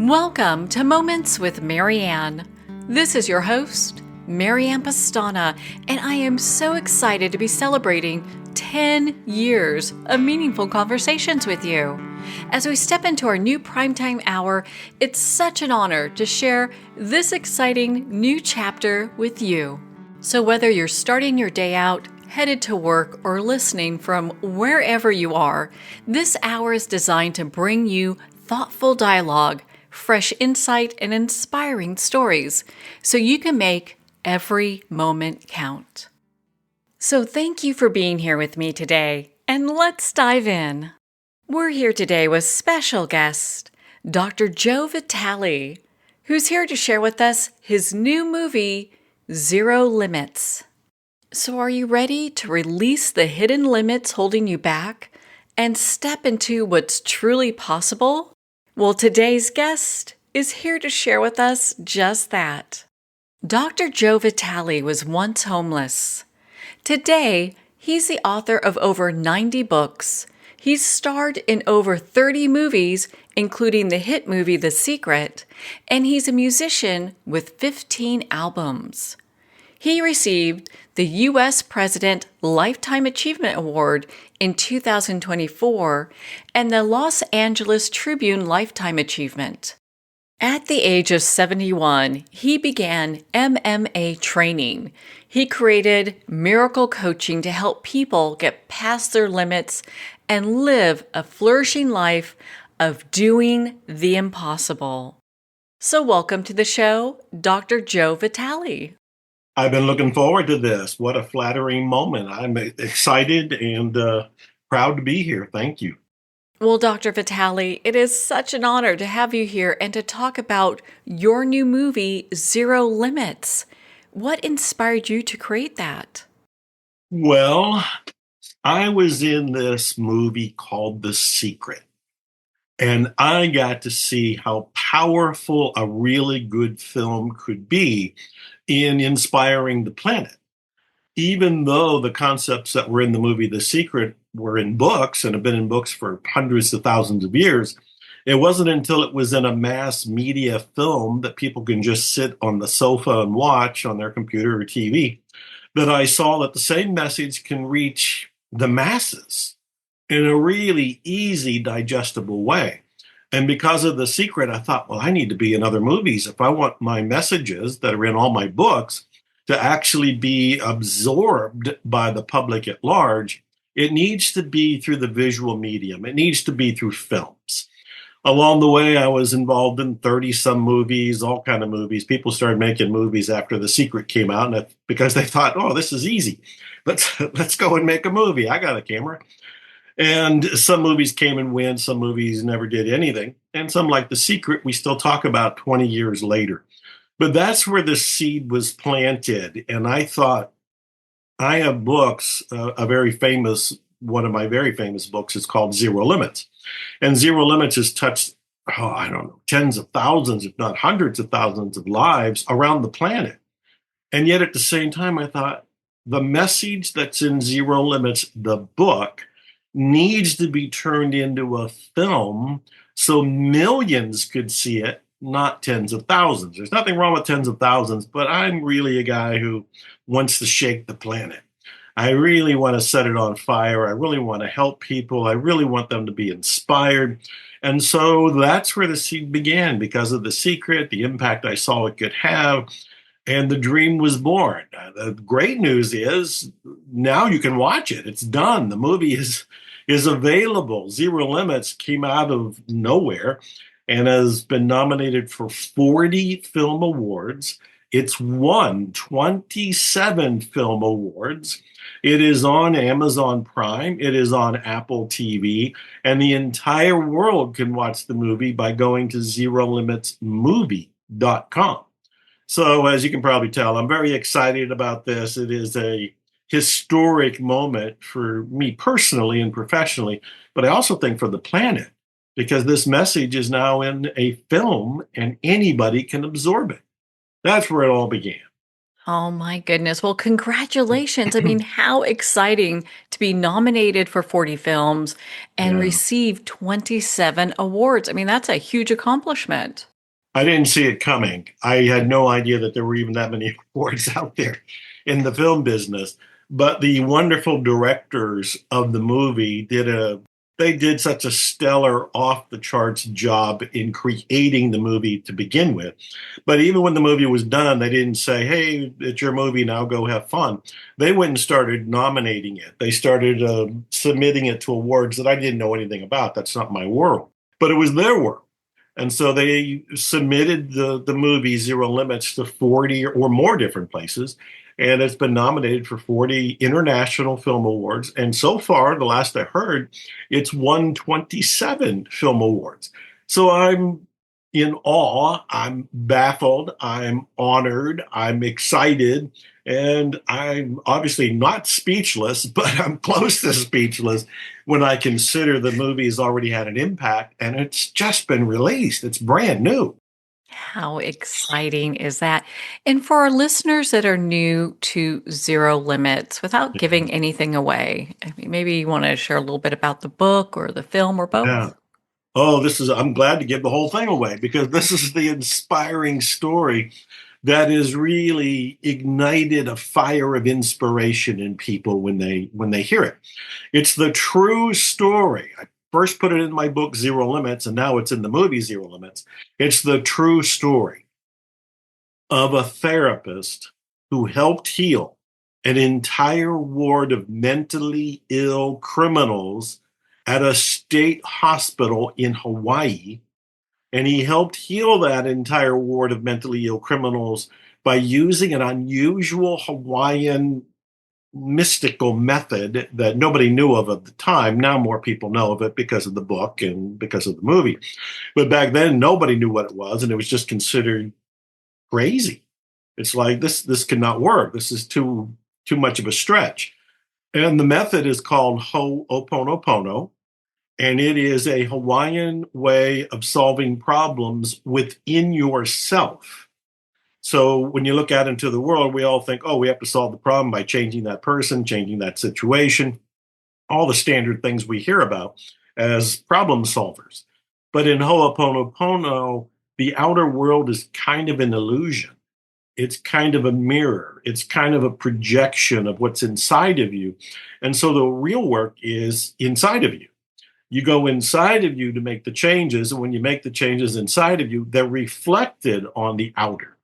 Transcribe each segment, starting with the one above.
Welcome to Moments with Marianne. This is your host, Marianne Pastana, and I am so excited to be celebrating 10 years of meaningful conversations with you. As we step into our new primetime hour, it's such an honor to share this exciting new chapter with you. So whether you're starting your day out, headed to work, or listening from wherever you are, this hour is designed to bring you thoughtful dialogue, fresh insight, and inspiring stories so you can make every moment count. So thank you for being here with me today, and let's dive in. We're here today with special guest, Dr. Joe Vitale, who's here to share with us his new movie, Zero Limits. So are you ready to release the hidden limits holding you back and step into what's truly possible? Well, today's guest is here to share with us just that. Dr. Joe Vitale was once homeless. Today, he's the author of over 90 books. He's starred in over 30 movies, including the hit movie The Secret, and he's a musician with 15 albums. He received the U.S. President Lifetime Achievement Award in 2024 and the Los Angeles Tribune Lifetime Achievement. At the age of 71, he began MMA training. He created miracle coaching to help people get past their limits and live a flourishing life of doing the impossible. So welcome to the show, Dr. Joe Vitale. I've been looking forward to this. What a flattering moment. I'm excited and proud to be here. Thank you. Well, Dr. Vitale, it is such an honor to have you here and to talk about your new movie, Zero Limits. What inspired you to create that? Well, I was in this movie called The Secret, and I got to see how powerful a really good film could be in inspiring the planet. Even though the concepts that were in the movie The Secret were in books and have been in books for hundreds of thousands of years, it wasn't until it was in a mass media film that people can just sit on the sofa and watch on their computer or TV that I saw that the same message can reach the masses in a really easy, digestible way. And because of The Secret, I thought, well, I need to be in other movies. If I want my messages that are in all my books to actually be absorbed by the public at large, it needs to be through the visual medium. It needs to be through films. Along the way, I was involved in 30-some movies, all kind of movies. People started making movies after The Secret came out because they thought, oh, this is easy. Let's go and make a movie. I got a camera. And some movies came and went, some movies never did anything. And some, like The Secret, we still talk about 20 years later. But that's where the seed was planted. And I thought, I have books, one of my very famous books is called Zero Limits. And Zero Limits has touched, tens of thousands, if not hundreds of thousands of lives around the planet. And yet at the same time, I thought, the message that's in Zero Limits, the book, needs to be turned into a film so millions could see it, not tens of thousands. There's nothing wrong with tens of thousands, but I'm really a guy who wants to shake the planet. I really want to set it on fire. I really want to help people. I really want them to be inspired. And so that's where the seed began, because of The Secret, the impact I saw it could have, and the dream was born. The great news is now you can watch it. It's done. The movie is available. Zero Limits came out of nowhere and has been nominated for 40 film awards. It's won 27 film awards. It is on Amazon Prime. It is on Apple TV. And the entire world can watch the movie by going to ZeroLimitsMovie.com. So as you can probably tell, I'm very excited about this. It is a historic moment for me personally and professionally, but I also think for the planet, because this message is now in a film and anybody can absorb it. That's where it all began. Oh my goodness. Well, congratulations. I mean, how exciting to be nominated for 40 films and Yeah. receive 27 awards. I mean, that's a huge accomplishment. I didn't see it coming. I had no idea that there were even that many awards out there in the film business. But the wonderful directors of the movie they did such a stellar off the charts job in creating the movie to begin with. But even when the movie was done, they didn't say, "Hey, it's your movie now, go have fun." They went and started nominating it. They started submitting it to awards that I didn't know anything about. That's not my world. But it was their world. And so they submitted the movie Zero Limits to 40 or more different places. And it's been nominated for 40 international film awards. And so far, the last I heard, it's won 27 film awards. So I'm in awe. I'm baffled. I'm honored. I'm excited. And I'm obviously not speechless, but I'm close to speechless when I consider the movie has already had an impact and it's just been released. It's brand new. How exciting is that? And for our listeners that are new to Zero Limits, without giving anything away, I mean, maybe you want to share a little bit about the book or the film or Yeah. both? Oh, I'm glad to give the whole thing away because this is the inspiring story that has really ignited a fire of inspiration in people when they hear it. It's the true story. I first put it in my book, Zero Limits, and now it's in the movie Zero Limits. It's the true story of a therapist who helped heal an entire ward of mentally ill criminals at a state hospital in Hawaii. And he helped heal that entire ward of mentally ill criminals by using an unusual Hawaiian mystical method that nobody knew of at the time. Now more people know of it because of the book and because of the movie. But back then, nobody knew what it was, and it was just considered crazy. It's like this cannot work. This is too much of a stretch. And the method is called Ho'oponopono, and it is a Hawaiian way of solving problems within yourself. So when you look out into the world, we all think, oh, we have to solve the problem by changing that person, changing that situation, all the standard things we hear about as problem solvers. But in Ho'oponopono, the outer world is kind of an illusion. It's kind of a mirror. It's kind of a projection of what's inside of you. And so the real work is inside of you. You go inside of you to make the changes. And when you make the changes inside of you, they're reflected on the outer.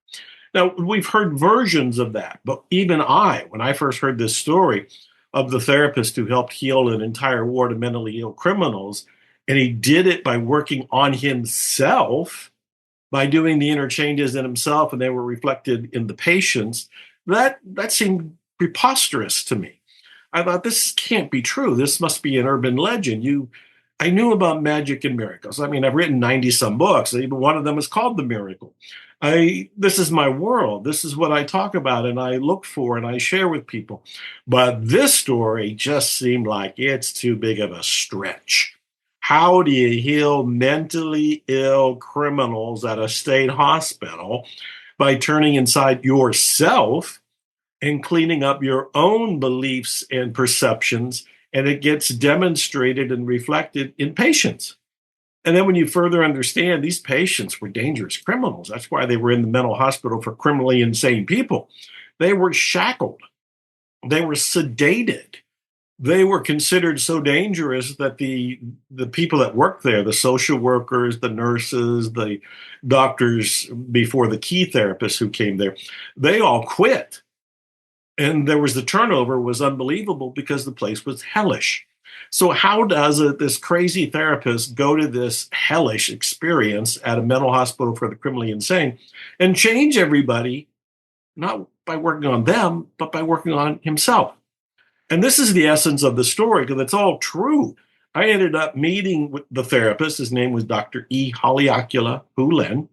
Now, we've heard versions of that, but even when I first heard this story of the therapist who helped heal an entire ward of mentally ill criminals, and he did it by working on himself, by doing the inner changes in himself, and they were reflected in the patients, that seemed preposterous to me. I thought, this can't be true. This must be an urban legend. I knew about magic and miracles. I mean, I've written 90 some books. Even one of them is called The Miracle. This is my world. This is what I talk about and I look for and I share with people. But this story just seemed like it's too big of a stretch. How do you heal mentally ill criminals at a state hospital? By turning inside yourself and cleaning up your own beliefs and perceptions, and it gets demonstrated and reflected in patients. And then when you further understand these patients were dangerous criminals, that's why they were in the mental hospital for criminally insane people. They were shackled, they were sedated, they were considered so dangerous that the people that worked there, the social workers, the nurses, the doctors before the key therapists who came there, they all quit. And there was the turnover was unbelievable because the place was hellish. So how does this crazy therapist go to this hellish experience at a mental hospital for the criminally insane and change everybody, not by working on them, but by working on himself? And this is the essence of the story because it's all true. I ended up meeting with the therapist. His name was Dr. E. Haleakula Hulen.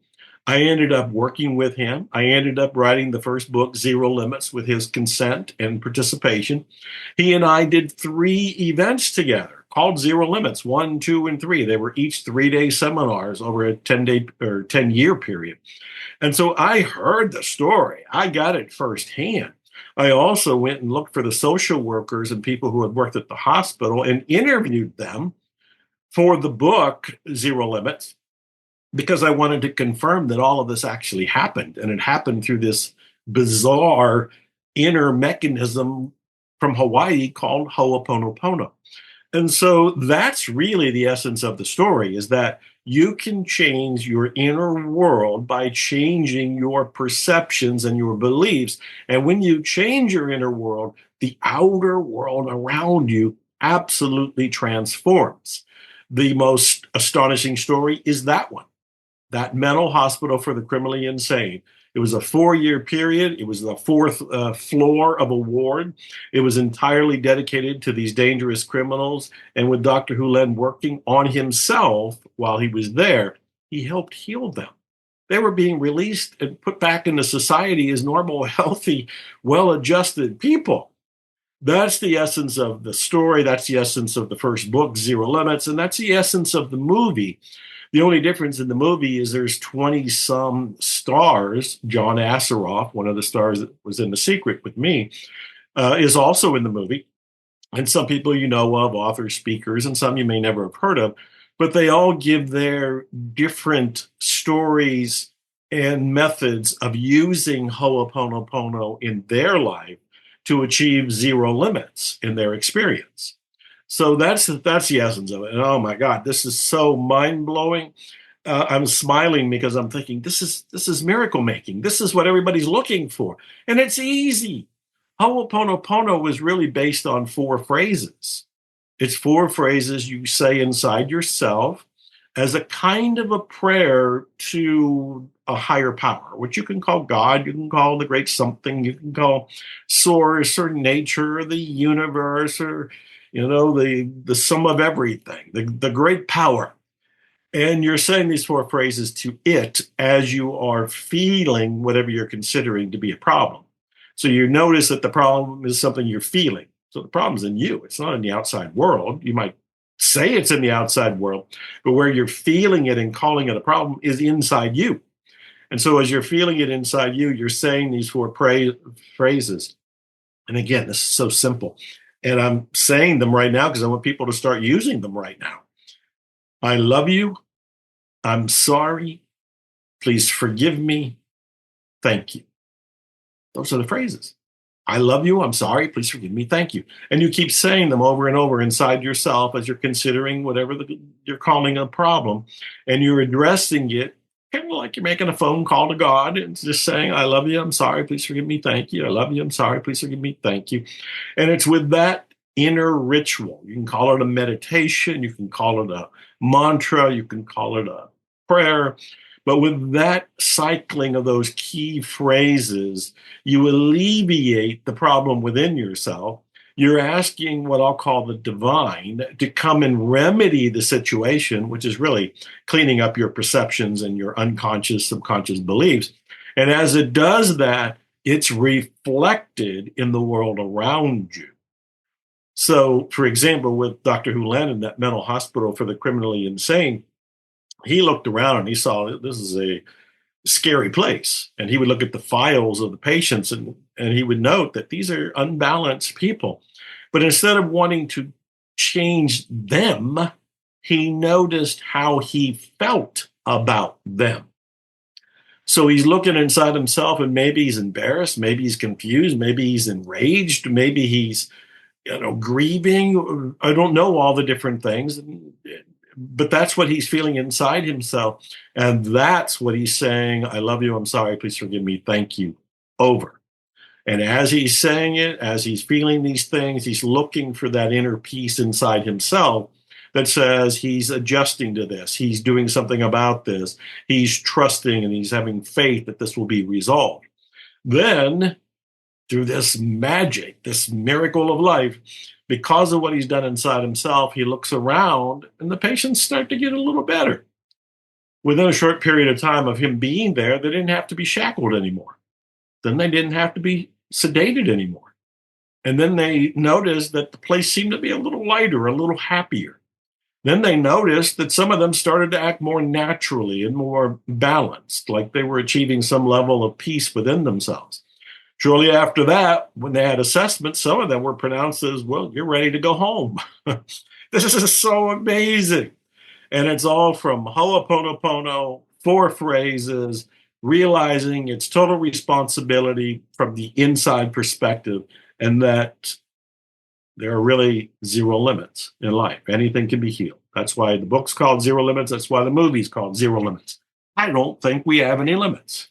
I ended up working with him. I ended up writing the first book, Zero Limits, with his consent and participation. He and I did 3 events together called Zero Limits, 1, 2, and 3. They were each 3-day seminars over a 10-day or 10-year period. And so I heard the story. I got it firsthand. I also went and looked for the social workers and people who had worked at the hospital and interviewed them for the book, Zero Limits. because I wanted to confirm that all of this actually happened. And it happened through this bizarre inner mechanism from Hawaii called Ho'oponopono. And so that's really the essence of the story, is that you can change your inner world by changing your perceptions and your beliefs. And when you change your inner world, the outer world around you absolutely transforms. The most astonishing story is that one, that mental hospital for the criminally insane. It was a 4-year period. It was the fourth floor of a ward. It was entirely dedicated to these dangerous criminals. And with Dr. Hulen working on himself while he was there, he helped heal them. They were being released and put back into society as normal, healthy, well-adjusted people. That's the essence of the story. That's the essence of the first book, Zero Limits. And that's the essence of the movie. The only difference in the movie is there's 20 some stars. John Asseroff, one of the stars that was in The Secret with me, is also in the movie. And some people you know of, authors, speakers, and some you may never have heard of, but they all give their different stories and methods of using Ho'oponopono in their life to achieve zero limits in their experience. So that's the essence of it. And oh my God, this is so mind blowing. I'm smiling because I'm thinking this is miracle making. This is what everybody's looking for, and it's easy. Ho'oponopono was really based on 4 phrases. It's 4 phrases you say inside yourself as a kind of a prayer to a higher power, which you can call God, you can call the great something, you can call source or nature or the universe or the sum of everything, the great power. And you're saying these 4 phrases to it as you are feeling whatever you're considering to be a problem. So you notice that the problem is something you're feeling. So the problem's in you. It's not in the outside world. You might say it's in the outside world, but where you're feeling it and calling it a problem is inside you. And so as you're feeling it inside you, you're saying these 4 phrases. And again, this is so simple. And I'm saying them right now because I want people to start using them right now. I love you. I'm sorry. Please forgive me. Thank you. Those are the phrases. I love you. I'm sorry. Please forgive me. Thank you. And you keep saying them over and over inside yourself as you're considering whatever you're calling a problem. And you're addressing it kind of like you're making a phone call to God and just saying, I love you. I'm sorry. Please forgive me. Thank you. I love you. I'm sorry. Please forgive me. Thank you. And it's with that inner ritual. You can call it a meditation. You can call it a mantra. You can call it a prayer. But with that cycling of those key phrases, you alleviate the problem within yourself. You're asking what I'll call the divine to come and remedy the situation, which is really cleaning up your perceptions and your unconscious, subconscious beliefs. And as it does that, it's reflected in the world around you. So, for example, with Dr. Hulen in that mental hospital for the criminally insane, he looked around and he saw this is a scary place. And he would look at the files of the patients and he would note that these are unbalanced people. But instead of wanting to change them, he noticed how he felt about them. So he's looking inside himself and maybe he's embarrassed, maybe he's confused, maybe he's enraged, maybe he's grieving. I don't know all the different things. But that's what he's feeling inside himself. And that's what he's saying, I love you, I'm sorry, please forgive me, thank you, over. And as he's saying it, as he's feeling these things, he's looking for that inner peace inside himself that says he's adjusting to this, he's doing something about this, he's trusting and he's having faith that this will be resolved. Then, through this magic, this miracle of life, because of what he's done inside himself, he looks around and the patients start to get a little better. Within a short period of time of him being there, they didn't have to be shackled anymore. Then they didn't have to be sedated anymore. And then they noticed that the place seemed to be a little lighter, a little happier. Then they noticed that some of them started to act more naturally and more balanced, like they were achieving some level of peace within themselves. Shortly after that, when they had assessments, some of them were pronounced as, well, you're ready to go home. This is so amazing. And it's all from Ho'oponopono, four phrases, realizing it's total responsibility from the inside perspective, and that there are really zero limits in life. Anything can be healed. That's why the book's called Zero Limits. That's why the movie's called Zero Limits. I don't think we have any limits.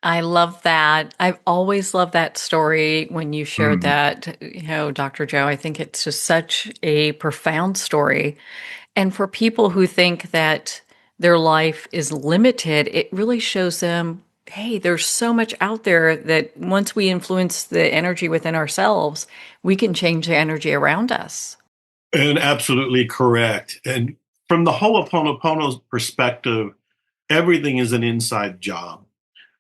I love that. I've always loved that story when you shared Mm. that, Dr. Joe. I think it's just such a profound story. And for people who think that their life is limited, it really shows them, hey, there's so much out there that once we influence the energy within ourselves, we can change the energy around us. And absolutely correct. And from the Ho'oponopono's perspective, everything is an inside job.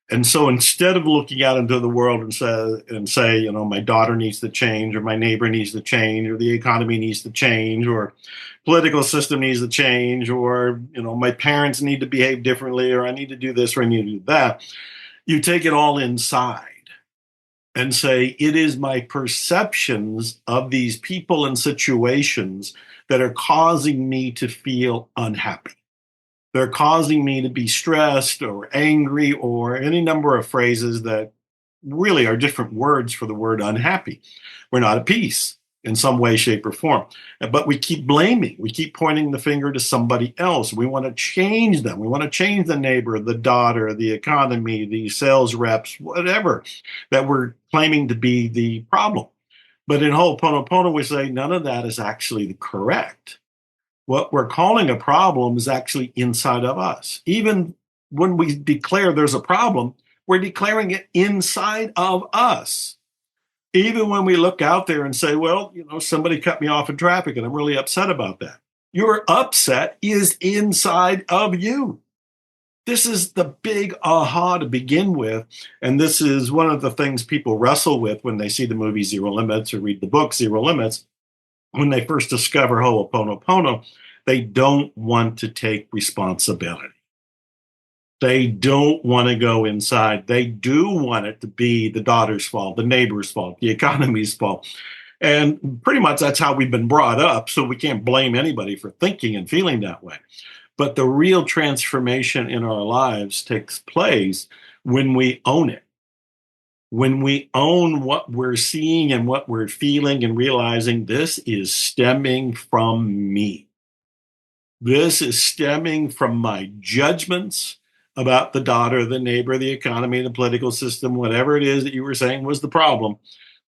And so instead of looking out into the world and say, my daughter needs to change, or my neighbor needs to change, or the economy needs to change, or political system needs to change, or my parents need to behave differently, or I need to do this, or I need to do that, you take it all inside and say, it is my perceptions of these people and situations that are causing me to feel unhappy. They're causing me to be stressed or angry, or any number of phrases that really are different words for the word unhappy. We're not at peace in some way, shape, or form. But we keep blaming. We keep pointing the finger to somebody else. We want to change them. We want to change the neighbor, the daughter, the economy, the sales reps, whatever that we're claiming to be the problem. But in Ho'oponopono, we say none of that is actually correct. What we're calling a problem is actually inside of us. Even when we declare there's a problem, we're declaring it inside of us. Even when we look out there and say, well, somebody cut me off in traffic and I'm really upset about that. Your upset is inside of you. This is the big aha to begin with. And this is one of the things people wrestle with when they see the movie Zero Limits or read the book Zero Limits. When they first discover Ho'oponopono, they don't want to take responsibility. They don't want to go inside. They do want it to be the daughter's fault, the neighbor's fault, the economy's fault. And pretty much that's how we've been brought up. So we can't blame anybody for thinking and feeling that way. But the real transformation in our lives takes place when we own it. When we own what we're seeing and what we're feeling and realizing this is stemming from me. This is stemming from my judgments about the daughter, the neighbor, the economy, the political system, whatever it is that you were saying was the problem.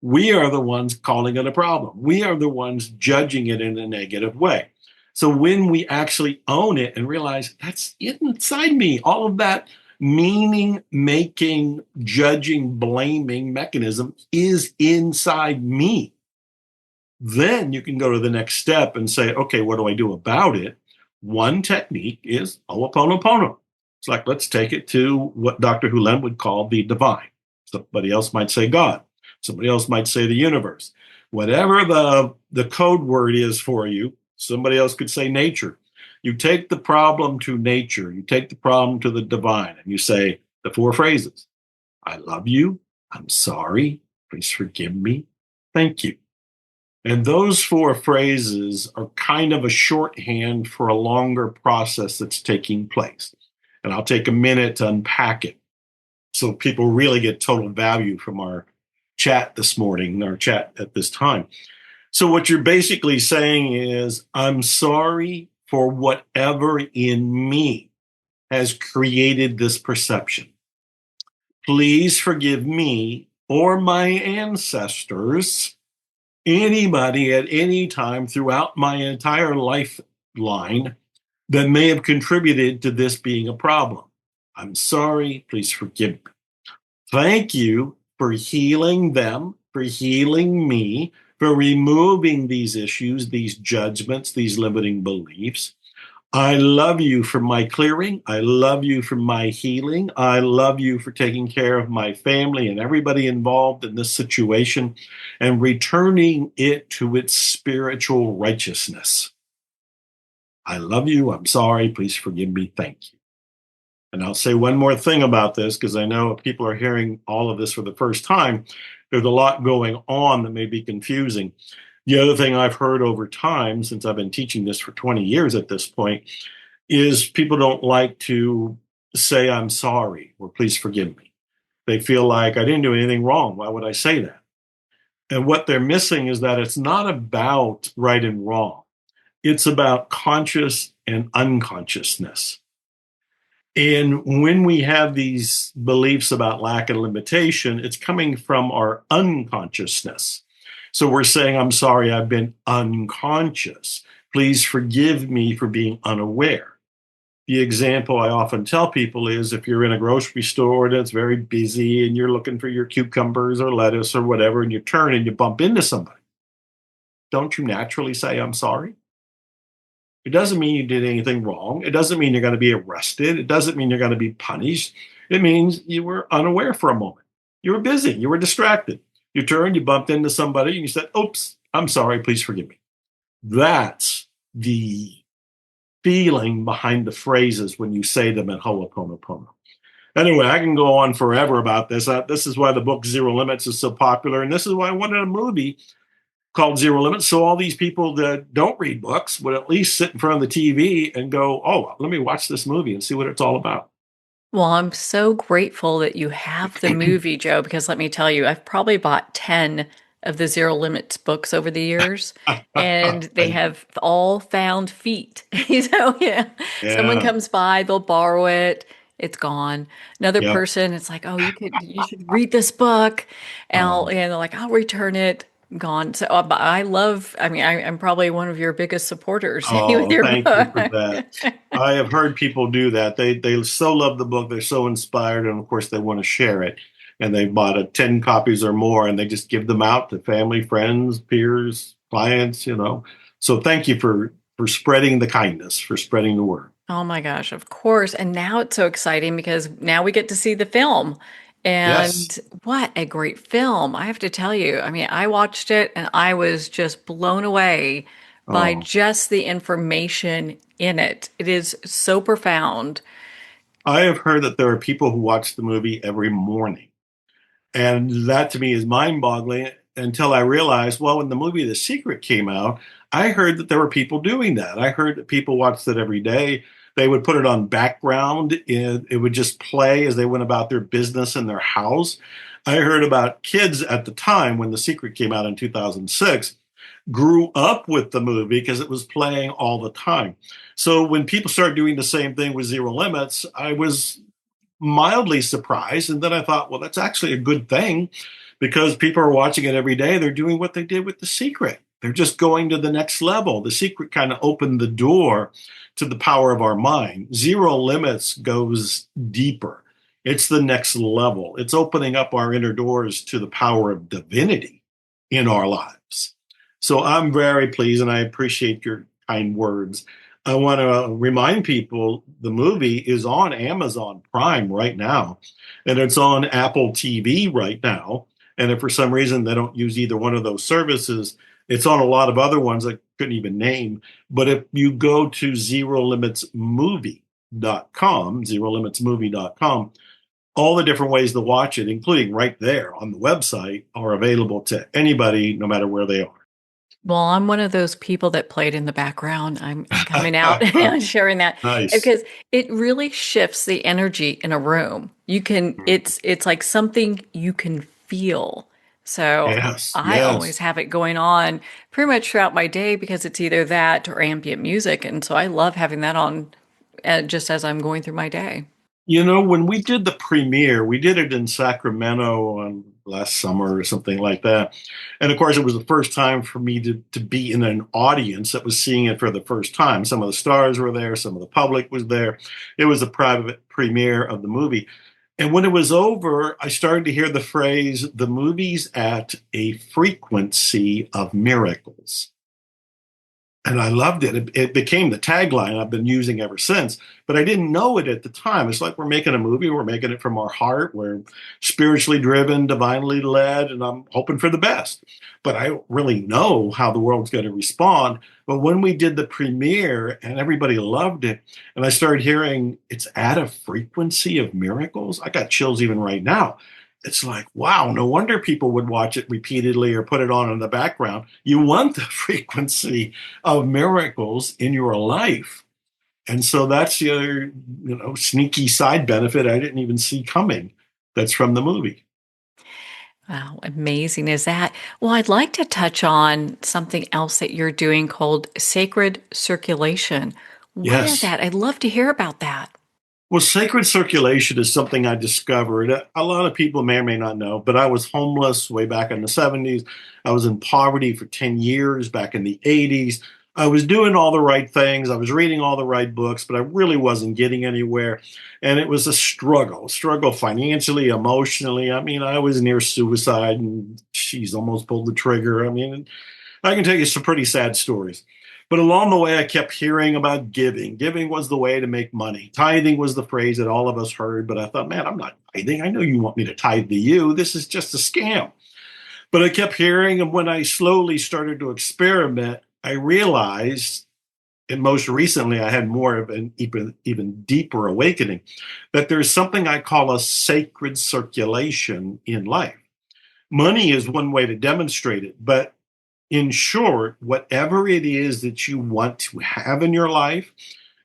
We are the ones calling it a problem. We are the ones judging it in a negative way. So when we actually own it and realize that's inside me, all of that meaning making, judging, blaming mechanism is inside me. Then you can go to the next step and say, okay, what do I do about it? One technique is Ho'oponopono. It's like, let's take it to what Dr. Hulen would call the divine. Somebody else might say God. Somebody else might say the universe. Whatever the code word is for you, somebody else could say nature. You take the problem to nature. You take the problem to the divine, and you say the four phrases. I love you. I'm sorry. Please forgive me. Thank you. And those four phrases are kind of a shorthand for a longer process that's taking place. And I'll take a minute to unpack it so people really get total value from our chat this morning, our chat at this time. So what you're basically saying is, I'm sorry for whatever in me has created this perception. Please forgive me or my ancestors, anybody at any time throughout my entire lifeline that may have contributed to this being a problem. I'm sorry. Please forgive me. Thank you for healing them, for healing me, for removing these issues, these judgments, these limiting beliefs. I love you for my clearing. I love you for my healing. I love you for taking care of my family and everybody involved in this situation and returning it to its spiritual righteousness. I love you. I'm sorry. Please forgive me. Thank you. And I'll say one more thing about this, because I know if people are hearing all of this for the first time, there's a lot going on that may be confusing. The other thing I've heard over time, since I've been teaching this for 20 years at this point, is people don't like to say, I'm sorry, or please forgive me. They feel like I didn't do anything wrong. Why would I say that? And what they're missing is that it's not about right and wrong. It's about conscious and unconsciousness. And when we have these beliefs about lack and limitation, it's coming from our unconsciousness. So we're saying, I'm sorry, I've been unconscious. Please forgive me for being unaware. The example I often tell people is if you're in a grocery store and it's very busy and you're looking for your cucumbers or lettuce or whatever, and you turn and you bump into somebody, don't you naturally say, I'm sorry? It doesn't mean you did anything wrong. It doesn't mean you're going to be arrested. It doesn't mean you're going to be punished. It means you were unaware for a moment. You were busy. You were distracted. You turned, you bumped into somebody, and you said, oops, I'm sorry. Please forgive me. That's the feeling behind the phrases when you say them in Ho'oponopono. Anyway, I can go on forever about this. This is why the book Zero Limits is so popular. And this is why I wanted a movie called Zero Limits. So all these people that don't read books would at least sit in front of the TV and go, oh, let me watch this movie and see what it's all about. Well, I'm so grateful that you have the movie, Joe, because let me tell you, I've probably bought 10 of the Zero Limits books over the years, and they Thank you. have all found feet. So, yeah, someone Yeah. comes by, they'll borrow it, it's gone. Another Yep. person, it's like, oh, you should read this book, Um, and they're like, I'll return it. Gone. So but I love, I mean, I'm probably one of your biggest supporters with oh, your thank you book. for that. I have heard people do that. They so love the book, they're so inspired, and of course they want to share it. And they bought 10 copies or more, and they just give them out to family, friends, peers, clients, you know. So thank you for spreading the kindness, for spreading the word. Oh my gosh, of course. And now it's so exciting because now we get to see the film. Yes. And what a great film. I have to tell you. I mean, I watched it and I was just blown away by Oh, just the information in it. It is so profound. I have heard that there are people who watch the movie every morning. And that to me is mind boggling until I realized, well, when the movie The Secret came out, I heard that there were people doing that. I heard that people watched it every day. They would put it on background, and it would just play as they went about their business in their house. I heard about kids at the time when The Secret came out in 2006 grew up with the movie because it was playing all the time. So when people started doing the same thing with Zero Limits, I was mildly surprised. And then I thought, well, that's actually a good thing because people are watching it every day. They're doing what they did with The Secret. They're just going to the next level. The Secret kind of opened the door to the power of our mind. Zero Limits goes deeper. It's the next level. It's opening up our inner doors to the power of divinity in our lives. So I'm very pleased and I appreciate your kind words. I want to remind people the movie is on Amazon Prime right now, and it's on Apple TV right now. And if for some reason they don't use either one of those services, it's on a lot of other ones I couldn't even name. But if you go to zerolimitsmovie.com, zerolimitsmovie.com, all the different ways to watch it, including right there on the website, are available to anybody, no matter where they Well, I'm one of those people that played in the background. I'm coming out and sharing that Nice. because it really shifts the energy in a room. You can, it's like something you can feel. So Yes, I always yes. have it going on pretty much throughout my day because it's either that or ambient music. And so I love having that on just as I'm going through my day. You know, when we did the premiere, we did it in Sacramento last summer or something like that. And of course, it was the first time for me to be in an audience that was seeing it for the first time. Some of the stars were there, some of the public was there. It was a private premiere of the movie. And when it was over, I started to hear the phrase, the movie's at a frequency of miracles. And I loved it. It became the tagline I've been using ever since, but I didn't know it at the time. It's like we're making a movie, we're making it from our heart, we're spiritually driven, divinely led, and I'm hoping for the best. But I don't really know how the world's going to respond. But when we did the premiere and everybody loved it, and I started hearing it's at a frequency of miracles, I got chills even right now. it's like, wow, no wonder people would watch it repeatedly or put it on in the background. You want the frequency of miracles in your life. And so that's your, sneaky side benefit I didn't even see coming. That's from the movie. Wow, amazing is that? Well, I'd like to touch on something else that you're doing called sacred circulation. What is Yes. that? I'd love to hear about that. Well, sacred circulation is something I discovered. A lot of people may or may not know, but I was homeless way back in the 70s. I was in poverty for 10 years back in the 80s. I was doing all the right things. I was reading all the right books, but I really wasn't getting anywhere. And it was a struggle financially, emotionally. I mean, I was near suicide and she's almost pulled the trigger. I mean, I can tell you some pretty sad stories. But along the way, I kept hearing about giving. Giving was the way to make money. Tithing was the phrase that all of us heard. But I thought, man, I'm not tithing. I know you want me to tithe to you. This is just a scam. But I kept hearing. And when I slowly started to experiment, I realized, and most recently, I had more of an even deeper awakening, that there's something I call a sacred circulation in life. Money is one way to demonstrate it, but in short, whatever it is that you want to have in your life,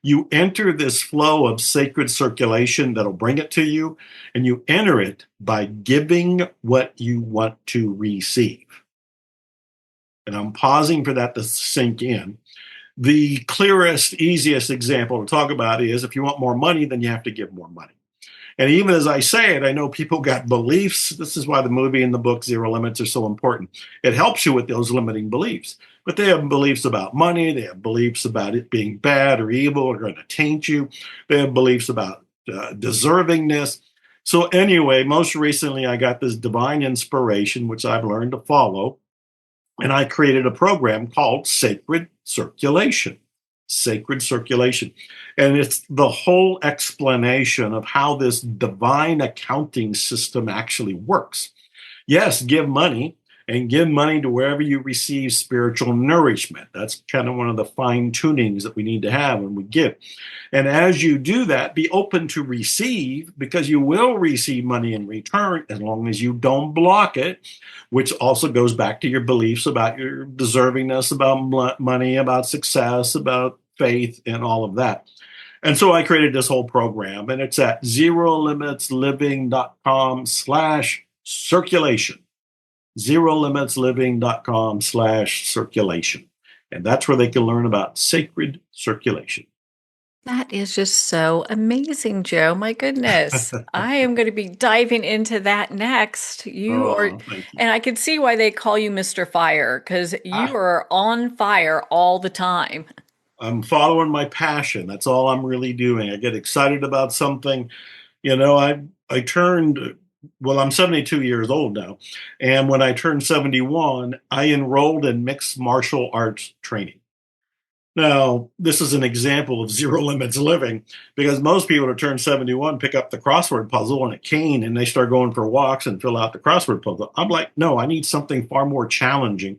you enter this flow of sacred circulation that'll bring it to you, and you enter it by giving what you want to receive. And I'm pausing for that to sink in. The clearest, easiest example to talk about is if you want more money, then you have to give more money. And even as I say it, I know people got beliefs. This is why the movie and the book Zero Limits are so important. It helps you with those limiting beliefs. But they have beliefs about money. They have beliefs about it being bad or evil or going to taint you. They have beliefs about deservingness. So anyway, most recently, I got this divine inspiration, which I've learned to follow. And I created a program called Sacred Circulation. Sacred Circulation. And it's the whole explanation of how this divine accounting system actually works. Yes, give money and give money to wherever you receive spiritual nourishment. That's kind of one of the fine tunings that we need to have when we give. And as you do that, be open to receive because you will receive money in return as long as you don't block it, which also goes back to your beliefs about your deservingness, about money, about success, about faith, and all of that. And so I created this whole program, and it's at zerolimitsliving.com/circulation. Zerolimitsliving.com/circulation. And that's where they can learn about sacred circulation. That is just so amazing, Joe. My goodness. I am going to be diving into that next. You are, Oh, thank you. and I can see why they call you Mr. Fire because you Ah, are on fire all the time. I'm following my passion. That's all I'm really doing. I get excited about something. I turned, well, I'm 72 years old now. And when I turned 71, I enrolled in mixed martial arts training. Now, this is an example of zero limits living because most people who turn 71 pick up the crossword puzzle and a cane and they start going for walks and fill out the crossword puzzle. I'm like, no, I need something far more challenging.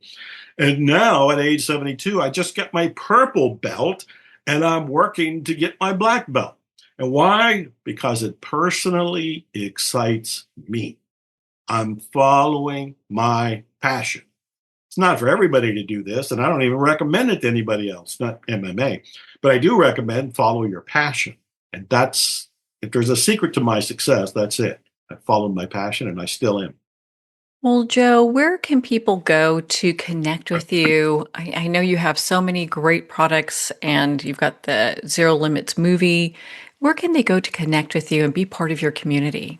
And now at age 72, I just got my purple belt and I'm working to get my black belt. And why? Because it personally excites me. I'm following my passion. It's not for everybody to do this, and I don't even recommend it to anybody else, not MMA. But I do recommend follow your passion. And that's, if there's a secret to my success, that's it. I followed my passion and I still am. Well, Joe, where can people go to connect with you? I know you have so many great products and you've got the Zero Limits movie. Where can they go to connect with you and be part of your community?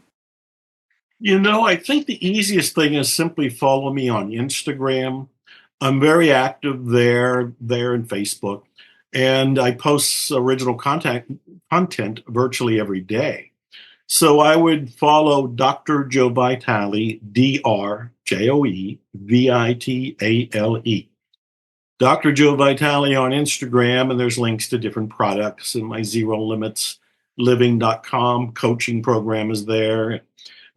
I think the easiest thing is simply follow me on Instagram. I'm very active there and Facebook, and I post original content virtually every day. So I would follow Dr. Joe Vitale, DrJoe Vitale. Dr. Joe Vitale on Instagram, and there's links to different products, and my Zero Limits Living.com coaching program is there.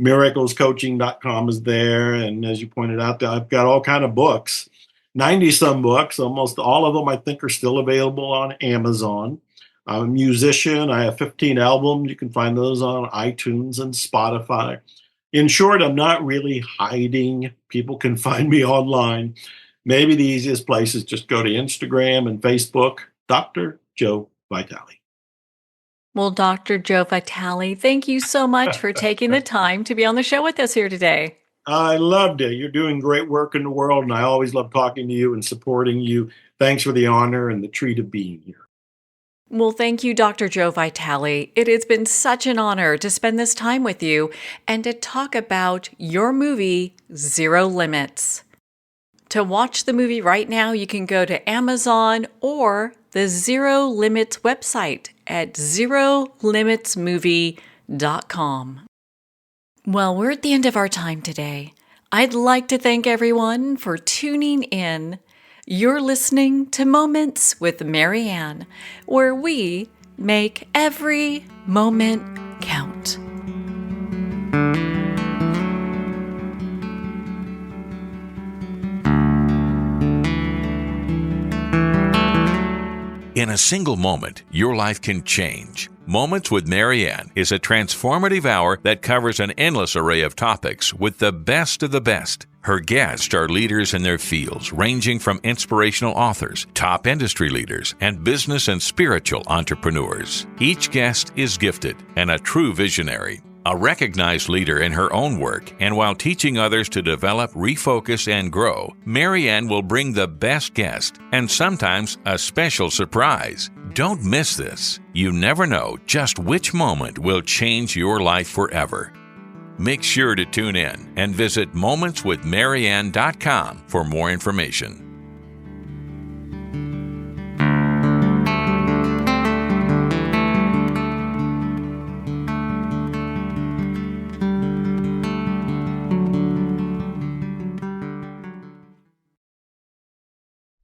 Miraclescoaching.com is there. And as you pointed out, I've got all kind of books, 90 some books. Almost all of them I think are still available on Amazon. I'm a musician. I have 15 albums. You can find those on iTunes and Spotify. In short, I'm not really hiding. People can find me online. Maybe the easiest place is just go to Instagram and Facebook, Dr. Joe Vitale. Well, Dr. Joe Vitale, thank you so much for taking the time to be on the show with us here today. I loved it. You're doing great work in the world, and I always love talking to you and supporting you. Thanks for the honor and the treat of being here. Well, thank you, Dr. Joe Vitale. It has been such an honor to spend this time with you and to talk about your movie, Zero Limits. To watch the movie right now, you can go to Amazon or the Zero Limits website at zerolimitsmovie.com. Well, we're at the end of our time today. I'd like to thank everyone for tuning in. You're listening to Moments with Mary Ann, where we make every moment count. In a single moment, your life can change. Moments with Mary Ann is a transformative hour that covers an endless array of topics with the best of the best. Her guests are leaders in their fields, ranging from inspirational authors, top industry leaders, and business and spiritual entrepreneurs. Each guest is gifted and a true visionary, a recognized leader in her own work, and while teaching others to develop, refocus, and grow, Mary Ann will bring the best guest and sometimes a special surprise. Don't miss this. You never know just which moment will change your life forever. Make sure to tune in and visit momentswithmaryann.com for more information.